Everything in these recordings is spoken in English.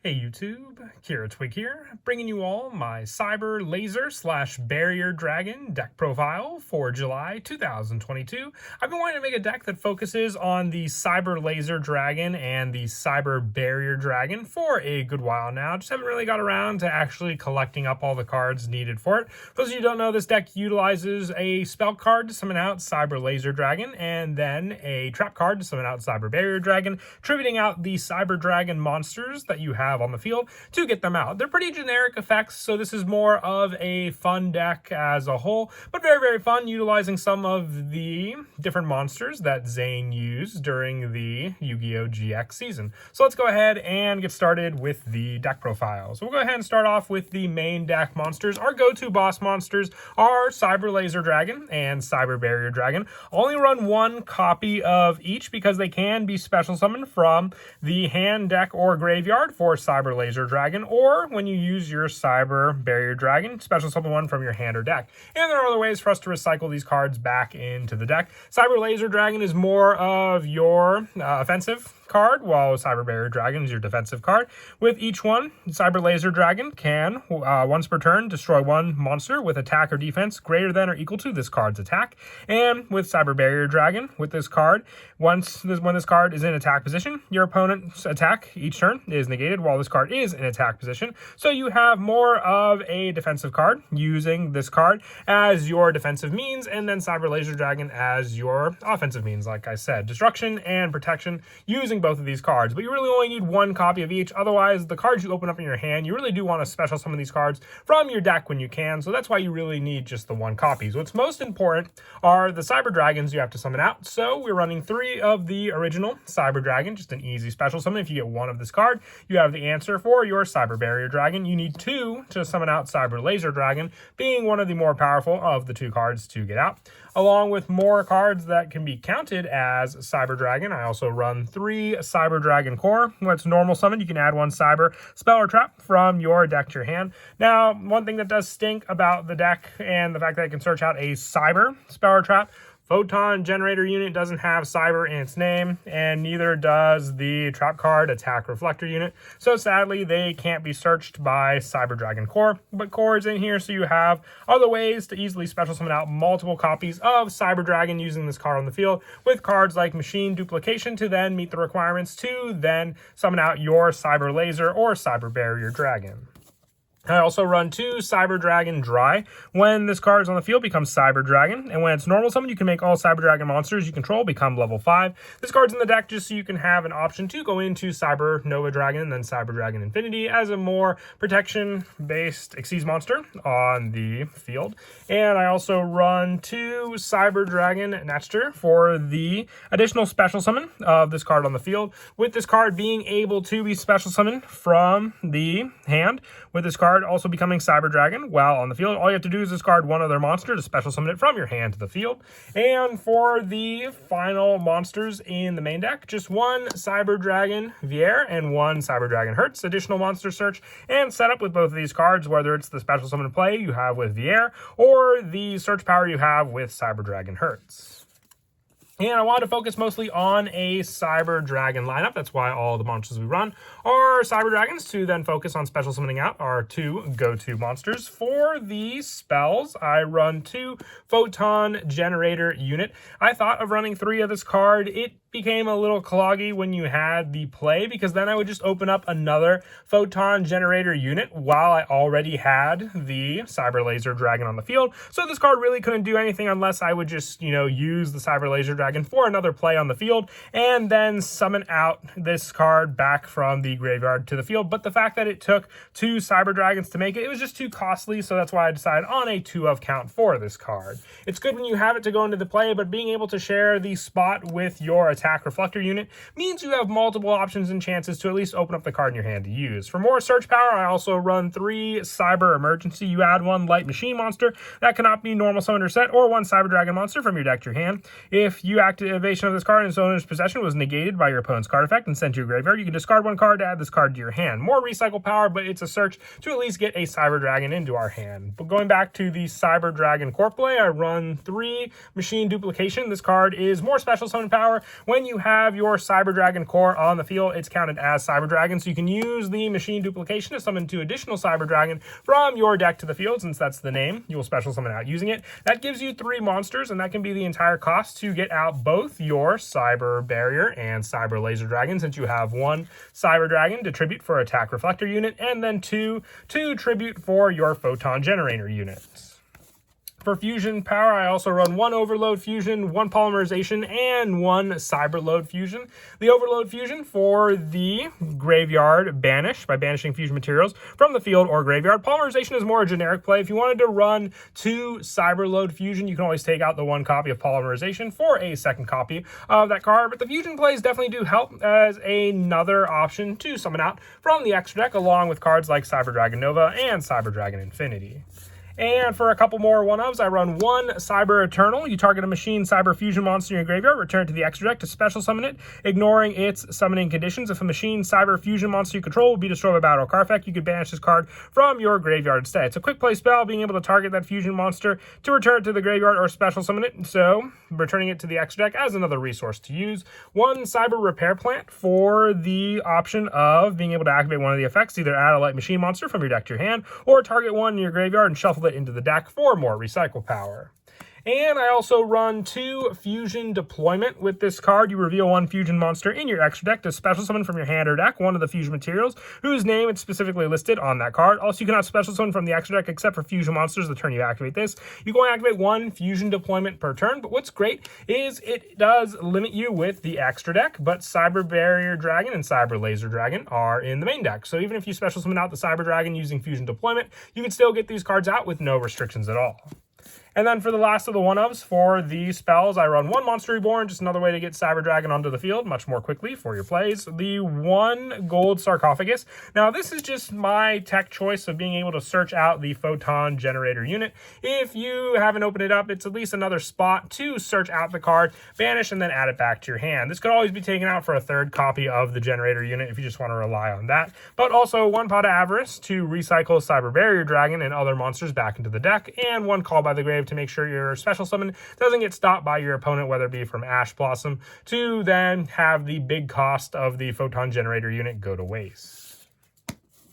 Hey YouTube, Kira Twig here, bringing you all my Cyber Laser / Barrier Dragon deck profile for July 2022. I've been wanting to make a deck that focuses on the Cyber Laser Dragon and the Cyber Barrier Dragon for a good while now. Just haven't really got around to actually collecting up all the cards needed for it. For those of you who don't know, this deck utilizes a spell card to summon out Cyber Laser Dragon and then a trap card to summon out Cyber Barrier Dragon, tributing out the Cyber Dragon monsters that you have on the field to get them out. They're pretty generic effects, so this is more of a fun deck as a whole, but very, very fun, utilizing some of the different monsters that Zane used during the Yu-Gi-Oh! GX season. So let's go ahead and get started with the deck profile. So we'll go ahead and start off with the main deck monsters. Our go-to boss monsters are Cyber Laser Dragon and Cyber Barrier Dragon. I'll only run one copy of each because they can be special summoned from the hand, deck, or graveyard for Cyber Laser Dragon, or when you use your Cyber Barrier Dragon, special summon one from your hand or deck. And there are other ways for us to recycle these cards back into the deck. Cyber Laser Dragon is more of your offensive card, while Cyber Barrier Dragon is your defensive card. With each one, Cyber Laser Dragon can, once per turn, destroy one monster with attack or defense greater than or equal to this card's attack. And with Cyber Barrier Dragon, with this card, when this card is in attack position, your opponent's attack each turn is negated while this card is in attack position. So you have more of a defensive card using this card as your defensive means, and then Cyber Laser Dragon as your offensive means, like I said. Destruction and protection using both of these cards, but you really only need one copy of each. Otherwise, the cards you open up in your hand, you really do want to special summon these cards from your deck when you can, so that's why you really need just the one copy. What's most important are the Cyber Dragons you have to summon out. So we're running 3 of the original Cyber Dragon, just an easy special summon. If you get one of this card, you have the answer for your Cyber Barrier Dragon. You need 2 to summon out Cyber Laser Dragon, being one of the more powerful of the 2 cards to get out. Along with more cards that can be counted as Cyber Dragon, I also run 3 Cyber Dragon Core. When it's normal summon, you can add 1 Cyber spell or trap from your deck to your hand. Now, one thing that does stink about the deck and the fact that it can search out a Cyber spell or trap, Photon Generator Unit doesn't have Cyber in its name, and neither does the Trap card Attack Reflector Unit. So sadly, they can't be searched by Cyber Dragon Core, but Core is in here, so you have other ways to easily special summon out multiple copies of Cyber Dragon using this card on the field, with cards like Machine Duplication to then meet the requirements to then summon out your Cyber Laser or Cyber Barrier Dragon. I also run 2 Cyber Dragon Dry. When this card is on the field, becomes Cyber Dragon, and when it's normal summon, you can make all Cyber Dragon monsters you control become level 5. This card's in the deck just so you can have an option to go into Cyber Nova Dragon and then Cyber Dragon Infinity as a more protection-based Xyz monster on the field. And I also run 2 Cyber Dragon Natcher for the additional special summon of this card on the field, with this card being able to be special summoned from the hand, with this card also becoming Cyber Dragon while on the field. All you have to do is discard one other monster to special summon it from your hand to the field. And for the final monsters in the main deck, just 1 Cyber Dragon Vier and 1 Cyber Dragon Hertz. Additional monster search and setup with both of these cards, whether it's the special summon play you have with Vier or the search power you have with Cyber Dragon Hertz. And I wanted to focus mostly on a Cyber Dragon lineup. That's why all the monsters we run are Cyber Dragons, to then focus on special summoning out our 2 go-to monsters. For the spells, I run 2 Photon Generator Unit. I thought of running 3 of this card. It became a little cloggy when you had the play, because then I would just open up another Photon Generator Unit while I already had the Cyber Laser Dragon on the field. So this card really couldn't do anything unless I would just, use the Cyber Laser Dragon for another play on the field and then summon out this card back from the graveyard to the field. But the fact that it took 2 Cyber Dragons to make it, it was just too costly, so that's why I decided on a 2 of count for this card. It's good when you have it to go into the play, but being able to share the spot with your Attack Reflector Unit means you have multiple options and chances to at least open up the card in your hand to use. For more search power, I also run 3 Cyber Emergency. You add 1 Light Machine monster that cannot be normal summoned or set, or 1 Cyber Dragon monster from your deck to your hand. If you activation of this card in its owner's possession was negated by your opponent's card effect and sent to your graveyard, you can discard 1 card to add this card to your hand. More recycle power, but it's a search to at least get a Cyber Dragon into our hand. But going back to the Cyber Dragon core play, I run 3 Machine Duplication. This card is more special summon power when you have your Cyber Dragon core on the field, it's counted as Cyber Dragon, so you can use the machine duplication to summon 2 additional Cyber Dragon from your deck to the field. Since that's the name, you will special summon out using it. That gives you 3 monsters, and that can be the entire cost to get out both your Cyber Barrier and Cyber Laser Dragon, since you have 1 Cyber Dragon to tribute for Attack Reflector unit, and then 2 to tribute for your Photon Generator units. For fusion power, I also run 1 Overload Fusion, 1 Polymerization, and 1 Cyber Load Fusion. The Overload Fusion for the Graveyard Banish, by banishing fusion materials from the field or graveyard. Polymerization is more a generic play. If you wanted to run 2 Cyber Load Fusion, you can always take out the 1 copy of Polymerization for a 2nd copy of that card. But the fusion plays definitely do help as another option to summon out from the extra deck, along with cards like Cyber Dragon Nova and Cyber Dragon Infinity. And for a couple more one-ofs, I run 1 Cyber Eternal. You target a machine Cyber Fusion monster in your graveyard, return it to the extra deck to special summon it, ignoring its summoning conditions. If a machine Cyber Fusion monster you control will be destroyed by battle or card effect, you could banish this card from your graveyard instead. It's a quick play spell, being able to target that fusion monster to return it to the graveyard or special summon it, so returning it to the extra deck as another resource to use. 1 Cyber Repair Plant for the option of being able to activate one of the effects, either add a light machine monster from your deck to your hand, or target one in your graveyard and shuffle it into the deck for more recycle power. And I also run 2 Fusion Deployment. With this card, you reveal 1 fusion monster in your extra deck to special summon from your hand or deck 1 of the fusion materials whose name is specifically listed on that card. Also, you cannot special summon from the extra deck except for fusion monsters the turn you activate this. You can only activate 1 Fusion Deployment per turn, but what's great is it does limit you with the extra deck, but Cyber Barrier Dragon and Cyber Laser Dragon are in the main deck. So even if you special summon out the Cyber Dragon using Fusion Deployment, you can still get these cards out with no restrictions at all. And then for the last of the one-ofs, for the spells, I run 1 Monster Reborn, just another way to get Cyber Dragon onto the field much more quickly for your plays. The 1 Gold Sarcophagus. Now, this is just my tech choice of being able to search out the Photon Generator unit. If you haven't opened it up, it's at least another spot to search out the card, banish, and then add it back to your hand. This could always be taken out for a 3rd copy of the Generator unit if you just want to rely on that. But also 1 Pot of Avarice to recycle Cyber Barrier Dragon and other monsters back into the deck, and 1 Call by the Grave to make sure your special summon doesn't get stopped by your opponent, whether it be from Ash Blossom, to then have the big cost of the Photon Generator unit go to waste.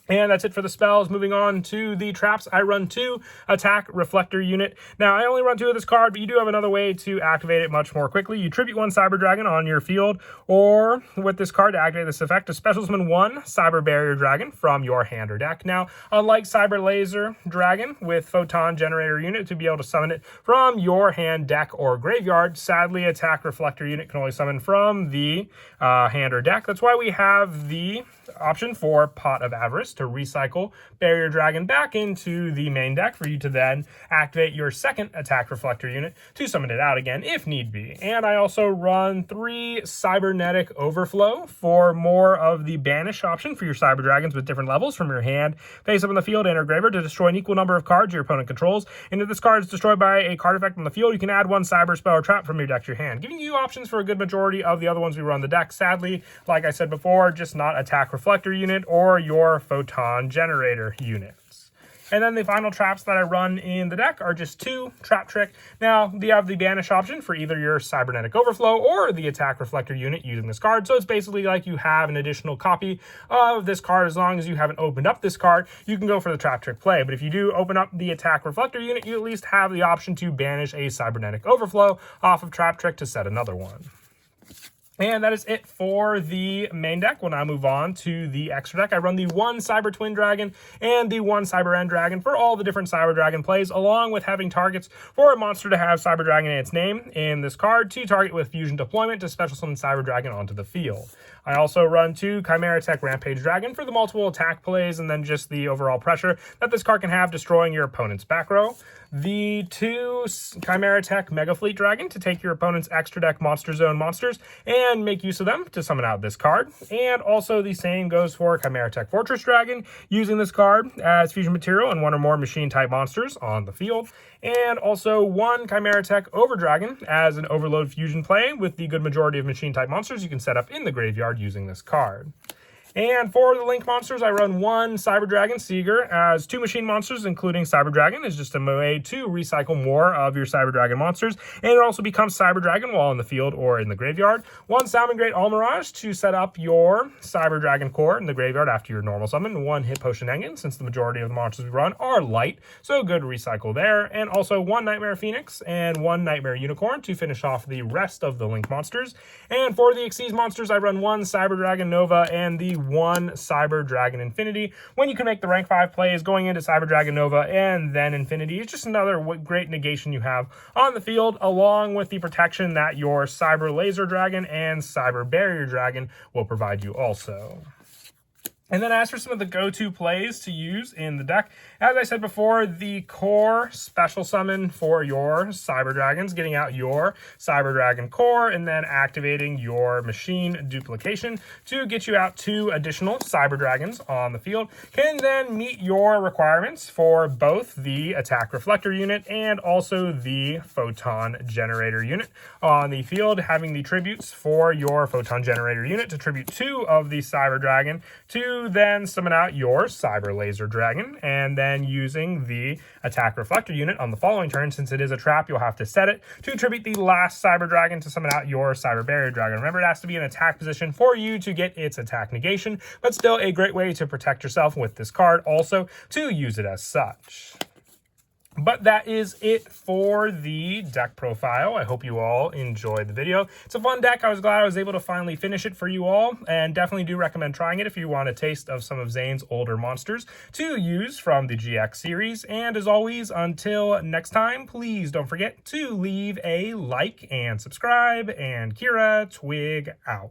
And that's it for the spells. Moving on to the traps, I run 2 Attack Reflector unit. Now, I only run 2 of this card, but you do have another way to activate it much more quickly. You tribute 1 Cyber Dragon on your field, or with this card to activate this effect, to special summon 1 Cyber Barrier Dragon from your hand or deck. Now, unlike Cyber Laser Dragon with Photon Generator unit to be able to summon it from your hand, deck, or graveyard, sadly, Attack Reflector unit can only summon from the hand or deck. That's why we have the option for Pot of Avarice to recycle Barrier Dragon back into the main deck for you to then activate your 2nd Attack Reflector unit to summon it out again if need be. And I also run 3 Cybernetic Overflow for more of the banish option for your Cyber Dragons with different levels from your hand, face up in the field, and or graveyard to destroy an equal number of cards your opponent controls. And if this card is destroyed by a card effect on the field, you can add 1 Cyber Spell or Trap from your deck to your hand, giving you options for a good majority of the other ones we run the deck. Sadly, like I said before, just not Attack Reflector unit or your Photon Generator units. And then the final traps that I run in the deck are just 2 Trap Trick. Now, you have the banish option for either your Cybernetic Overflow or the Attack Reflector unit using this card. So it's basically like you have an additional copy of this card. As long as you haven't opened up this card, you can go for the Trap Trick play. But if you do open up the Attack Reflector unit, you at least have the option to banish a Cybernetic Overflow off of Trap Trick to set another one. And that is it for the main deck. We'll now move on to the extra deck. I run the 1 Cyber Twin Dragon and the 1 Cyber End Dragon for all the different Cyber Dragon plays, along with having targets for a monster to have Cyber Dragon in its name in this card to target with Fusion Deployment to special summon Cyber Dragon onto the field. I also run 2 Chimera Tech Rampage Dragon for the multiple attack plays and then just the overall pressure that this card can have destroying your opponent's back row. The 2 Chimera Tech Mega Fleet Dragon to take your opponent's extra deck Monster Zone monsters and make use of them to summon out this card. And also the same goes for Chimera Tech Fortress Dragon, using this card as fusion material and 1 or more machine type monsters on the field. And also 1 Chimera Tech Over Dragon as an overload fusion play with the good majority of machine type monsters you can set up in the graveyard using this card. And for the Link monsters, I run 1 Cyber Dragon Seeger as 2 machine monsters, including Cyber Dragon, is just a way to recycle more of your Cyber Dragon monsters. And it also becomes Cyber Dragon while in the field or in the graveyard. 1 Salmon Great Almirage to set up your Cyber Dragon core in the graveyard after your normal summon. 1 Hit Potion Engen, since the majority of the monsters we run are light, so good recycle there. And also 1 Nightmare Phoenix and 1 Nightmare Unicorn to finish off the rest of the Link monsters. And for the Xyz monsters, I run 1 Cyber Dragon Nova and the 1 Cyber Dragon Infinity. When you can make the rank 5 plays going into Cyber Dragon Nova and then Infinity, it's just another great negation you have on the field, along with the protection that your Cyber Laser Dragon and Cyber Barrier Dragon will provide you also. And then as for some of the go-to plays to use in the deck, as I said before, the core special summon for your Cyber Dragons, getting out your Cyber Dragon core and then activating your machine duplication to get you out 2 additional Cyber Dragons on the field, can then meet your requirements for both the Attack Reflector unit and also the Photon Generator unit on the field, having the tributes for your Photon Generator unit to tribute 2 of the Cyber Dragon to then summon out your Cyber Laser Dragon, and then using the Attack Reflector unit on the following turn, since it is a trap, you'll have to set it to tribute the last Cyber Dragon to summon out your Cyber Barrier Dragon. Remember, it has to be in attack position for you to get its attack negation, but still a great way to protect yourself with this card, also to use it as such. But that is it for the deck profile. I hope you all enjoyed the video. It's a fun deck. I was glad I was able to finally finish it for you all, and definitely do recommend trying it if you want a taste of some of Zane's older monsters to use from the GX series. And as always, until next time, please don't forget to leave a like and subscribe, and Kira Twig out.